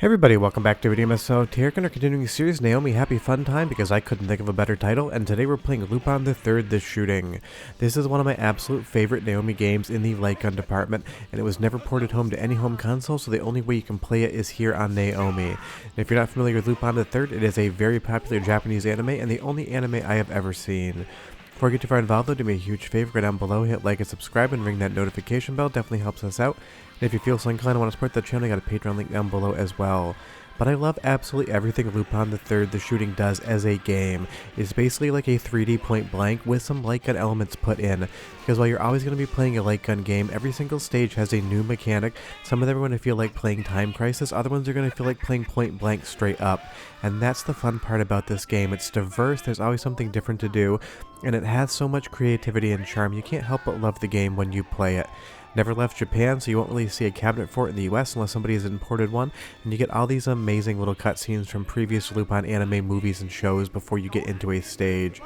Hey everybody, welcome back to Video MSO. Today we're continuing the series Naomi Happy Fun Time because I couldn't think of a better title, and today we're playing Lupin III The Shooting. This is one of my absolute favorite Naomi games in the light gun department, and it was never ported home to any home console, so the only way you can play it is here on Naomi. And if you're not familiar with Lupin III, it is a very popular Japanese anime and the only anime I have ever seen. Before I get too far involved though, do me a huge favor, go down below, hit like and subscribe, and ring that notification bell, definitely helps us out. And if you feel so inclined and want to support the channel, I got a Patreon link down below as well. But I love absolutely everything Lupin III The Shooting does as a game. It's basically like a 3D point blank with some light gun elements put in. Because while you're always going to be playing a light gun game, every single stage has a new mechanic. Some of them are going to feel like playing Time Crisis, other ones are going to feel like playing point blank straight up. And that's the fun part about this game. It's diverse, there's always something different to do, and it has so much creativity and charm. You can't help but love the game when you play it. Never left Japan, so you won't really see a cabinet for it in the US unless somebody has imported one, and you get all these amazing little cutscenes from previous Lupin anime movies and shows before you get into a stage.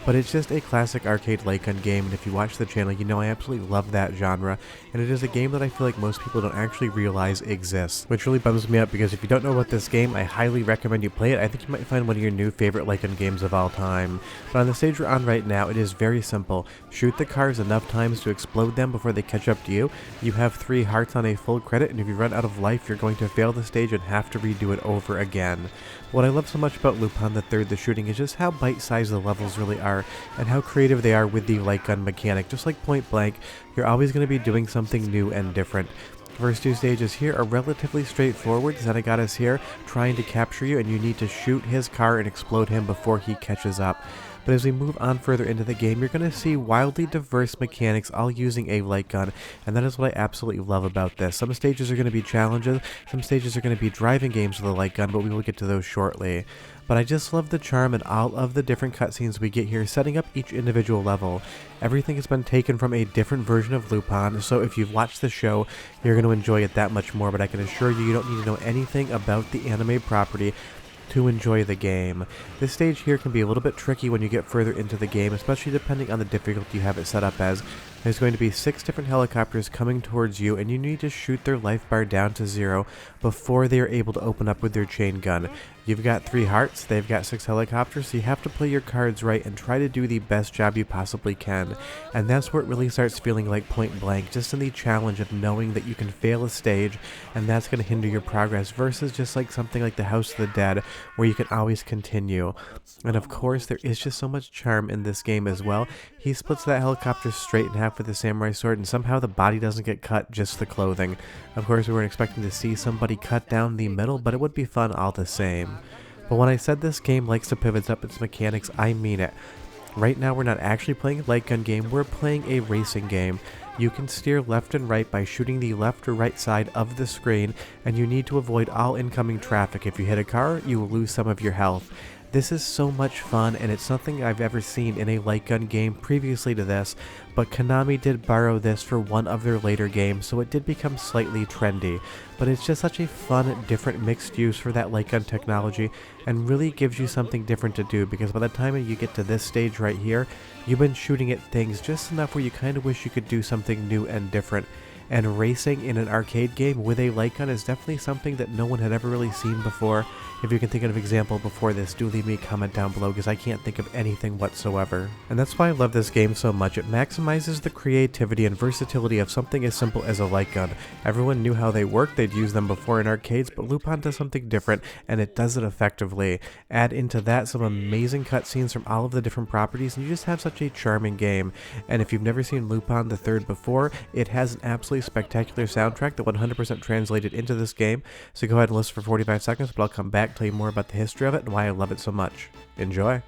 But it's just a classic arcade light gun game, and if you watch the channel, you know I absolutely love that genre, and it is a game that I feel like most people don't actually realize exists, which really bums me up because if you don't know about this game, I highly recommend you play it. I think you might find one of your new favorite light gun games of all time. But on the stage we're on right now, it is very simple. Shoot the cars enough times to explode them before they catch up to you. You have 3 hearts on a full credit, and if you run out of life, you're going to fail the stage and have to redo it over again. What I love so much about Lupin III The Shooting is just how bite-sized the levels really are, and how creative they are with the light gun mechanic. Just like Point Blank, you're always going to be doing something new and different. The first 2 stages here are relatively straightforward. Zenigata is here trying to capture you, and you need to shoot his car and explode him before he catches up. But as we move on further into the game, you're going to see wildly diverse mechanics all using a light gun, and that is what I absolutely love about this. Some stages are going to be challenges, some stages are going to be driving games with a light gun, but we will get to those shortly. But I just love the charm and all of the different cutscenes we get here, setting up each individual level. Everything has been taken from a different version of Lupin, so if you've watched the show, you're going to enjoy it that much more, but I can assure you, you don't need to know anything about the anime property to enjoy the game. This stage here can be a little bit tricky when you get further into the game, especially depending on the difficulty you have it set up as. There's going to be 6 different helicopters coming towards you, and you need to shoot their life bar down to 0 before they are able to open up with their chain gun. You've got 3 hearts, they've got 6 helicopters, so you have to play your cards right and try to do the best job you possibly can. And that's where it really starts feeling like Point Blank, just in the challenge of knowing that you can fail a stage, and that's going to hinder your progress, versus just like something like the House of the Dead, where you can always continue. And of course, there is just so much charm in this game as well. He splits that helicopter straight in half with a samurai sword, and somehow the body doesn't get cut, just the clothing. Of course, we weren't expecting to see somebody cut down the middle, but it would be fun all the same. But when I said this game likes to pivot up its mechanics, I mean it. Right now we're not actually playing a light gun game, we're playing a racing game. You can steer left and right by shooting the left or right side of the screen, and you need to avoid all incoming traffic. If you hit a car, you will lose some of your health. This is so much fun, and it's nothing I've ever seen in a light gun game previously to this, but Konami did borrow this for one of their later games, so it did become slightly trendy. But it's just such a fun, different mixed use for that light gun technology, and really gives you something different to do, because by the time you get to this stage right here, you've been shooting at things just enough where you kind of wish you could do something new and different. And racing in an arcade game with a light gun is definitely something that no one had ever really seen before. If you can think of an example before this, do leave me a comment down below because I can't think of anything whatsoever. And that's why I love this game so much. It maximizes the creativity and versatility of something as simple as a light gun. Everyone knew how they worked, they'd used them before in arcades, but Lupin does something different, and it does it effectively. Add into that some amazing cutscenes from all of the different properties, and you just have such a charming game. And if you've never seen Lupin III before, it has an absolutely spectacular soundtrack that 100% translated into this game, so go ahead and listen for 45 seconds, but I'll come back, tell you more about the history of it and why I love it so much. Enjoy!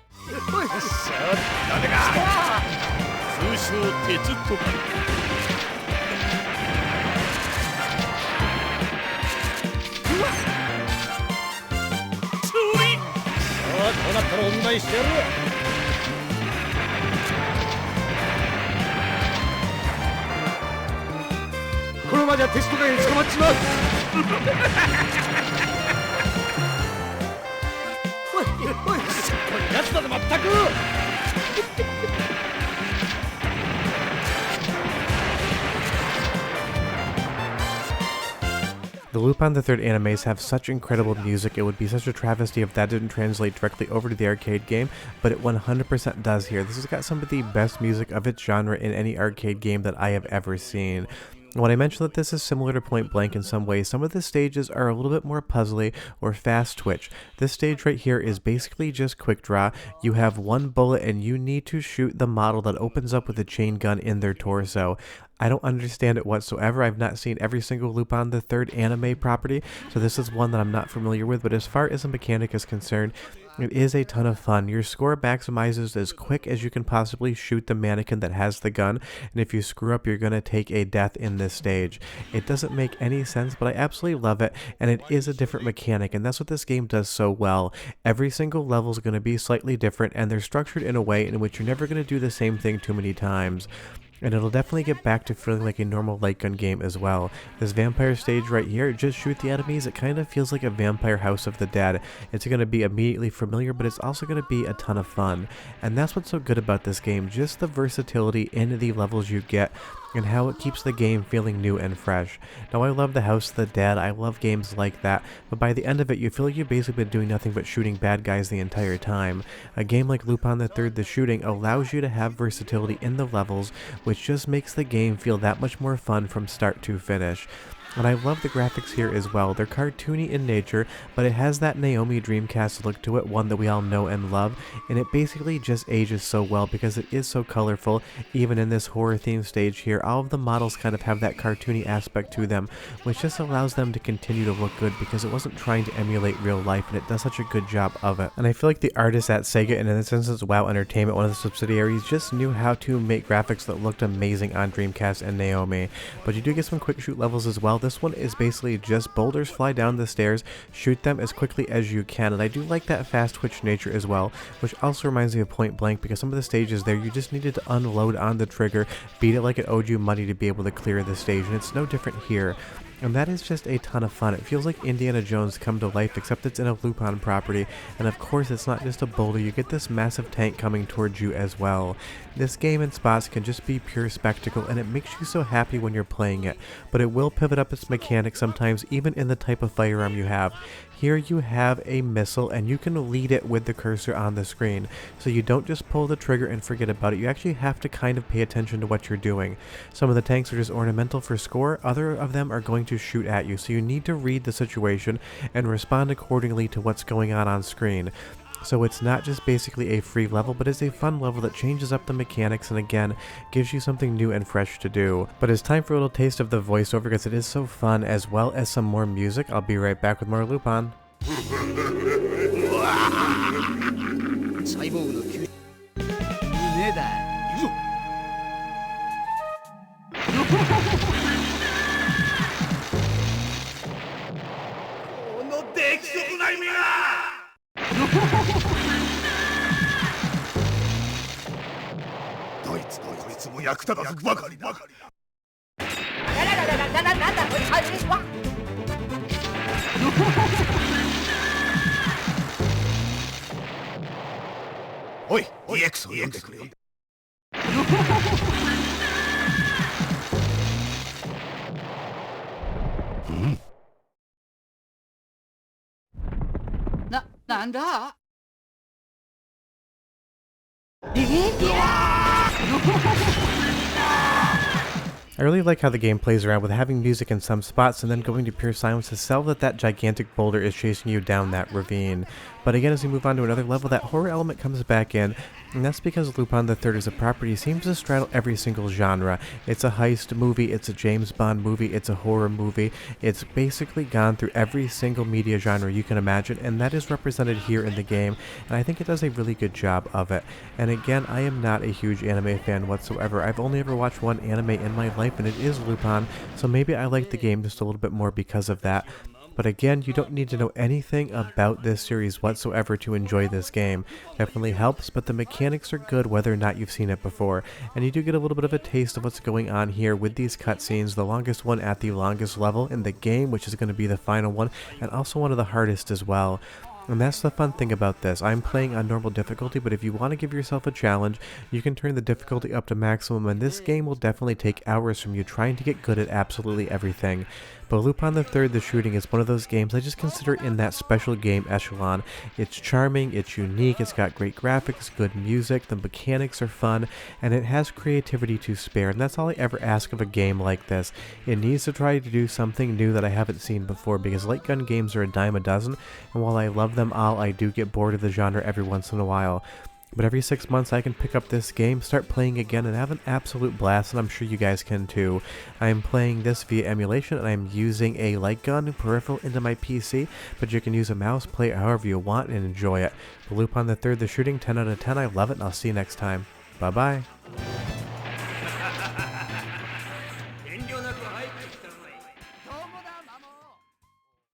The Lupin III animes have such incredible music, it would be such a travesty if that didn't translate directly over to the arcade game, but it 100% does here. This has got some of the best music of its genre in any arcade game that I have ever seen. When I mentioned that this is similar to Point Blank in some ways, some of the stages are a little bit more puzzly or fast twitch. This stage right here is basically just quick draw. You have one bullet and you need to shoot the model that opens up with a chain gun in their torso. I don't understand it whatsoever. I've not seen every single Lupin III anime property, so this is one that I'm not familiar with, but as far as the mechanic is concerned, it is a ton of fun. Your score maximizes as quick as you can possibly shoot the mannequin that has the gun, and if you screw up, you're going to take a death in this stage. It doesn't make any sense, but I absolutely love it, and it is a different mechanic, and that's what this game does so well. Every single level is going to be slightly different, and they're structured in a way in which you're never going to do the same thing too many times. And it'll definitely get back to feeling like a normal light gun game as well. This vampire stage right here, just shoot the enemies, it kind of feels like a vampire House of the Dead. It's going to be immediately familiar, but it's also going to be a ton of fun. And that's what's so good about this game, just the versatility in the levels you get, and how it keeps the game feeling new and fresh. Now, I love the House of the Dead, I love games like that, but by the end of it, you feel like you've basically been doing nothing but shooting bad guys the entire time. A game like Lupin III The Shooting allows you to have versatility in the levels, which just makes the game feel that much more fun from start to finish. And I love the graphics here as well. They're cartoony in nature, but it has that Naomi Dreamcast look to it, one that we all know and love, and it basically just ages so well because it is so colorful. Even in this horror themed stage here, all of the models kind of have that cartoony aspect to them, which just allows them to continue to look good because it wasn't trying to emulate real life, and it does such a good job of it. And I feel like the artists at Sega, and in this instance WoW Entertainment, one of the subsidiaries, just knew how to make graphics that looked amazing on Dreamcast and Naomi. But you do get some quick shoot levels as well. This one is basically just boulders fly down the stairs, shoot them as quickly as you can, and I do like that fast twitch nature as well, which also reminds me of Point Blank because some of the stages there you just needed to unload on the trigger, beat it like it owed you money to be able to clear the stage, and it's no different here. And that is just a ton of fun. It feels like Indiana Jones come to life, except it's in a Lupin property. And of course, it's not just a boulder. You get this massive tank coming towards you as well. This game in spots can just be pure spectacle, and it makes you so happy when you're playing it. But it will pivot up its mechanics sometimes, even in the type of firearm you have. Here you have a missile, and you can lead it with the cursor on the screen. So you don't just pull the trigger and forget about it. You actually have to kind of pay attention to what you're doing. Some of the tanks are just ornamental for score. Other of them are going to shoot at you. So you need to read the situation and respond accordingly to what's going on screen. So it's not just basically a free level, but it's a fun level that changes up the mechanics and again, gives you something new and fresh to do. But it's time for a little taste of the voiceover because it is so fun, as well as some more music. I'll be right back with more Lupin. Oi, EX を読んでくれ。なんだI really like how the game plays around with having music in some spots and then going to pure silence to sell that gigantic boulder is chasing you down that ravine. But again, as we move on to another level, that horror element comes back in, and that's because Lupin III as a property seems to straddle every single genre. It's a heist movie, it's a James Bond movie, it's a horror movie. It's basically gone through every single media genre you can imagine, and that is represented here in the game, and I think it does a really good job of it. And again, I am not a huge anime fan whatsoever. I've only ever watched one anime in my life, and it is Lupin, so maybe I like the game just a little bit more because of that. But again, you don't need to know anything about this series whatsoever to enjoy this game. Definitely helps, but the mechanics are good whether or not you've seen it before. And you do get a little bit of a taste of what's going on here with these cutscenes, the longest one at the longest level in the game, which is going to be the final one, and also one of the hardest as well. And that's the fun thing about this. I'm playing on normal difficulty, but if you want to give yourself a challenge, you can turn the difficulty up to maximum, and this game will definitely take hours from you trying to get good at absolutely everything. But Lupin III The Shooting is one of those games I just consider in that special game echelon. It's charming, it's unique, it's got great graphics, good music, the mechanics are fun, and it has creativity to spare, and that's all I ever ask of a game like this. It needs to try to do something new that I haven't seen before, because light gun games are a dime a dozen, and while I love them all, I do get bored of the genre every once in a while. But every 6 months I can pick up this game, start playing again, and have an absolute blast, and I'm sure you guys can too. I am playing this via emulation, and I'm using a light gun peripheral into my PC, but you can use a mouse, play it however you want, and enjoy it. Lupin III The Shooting, 10 out of 10, I love it, and I'll see you next time. Bye bye.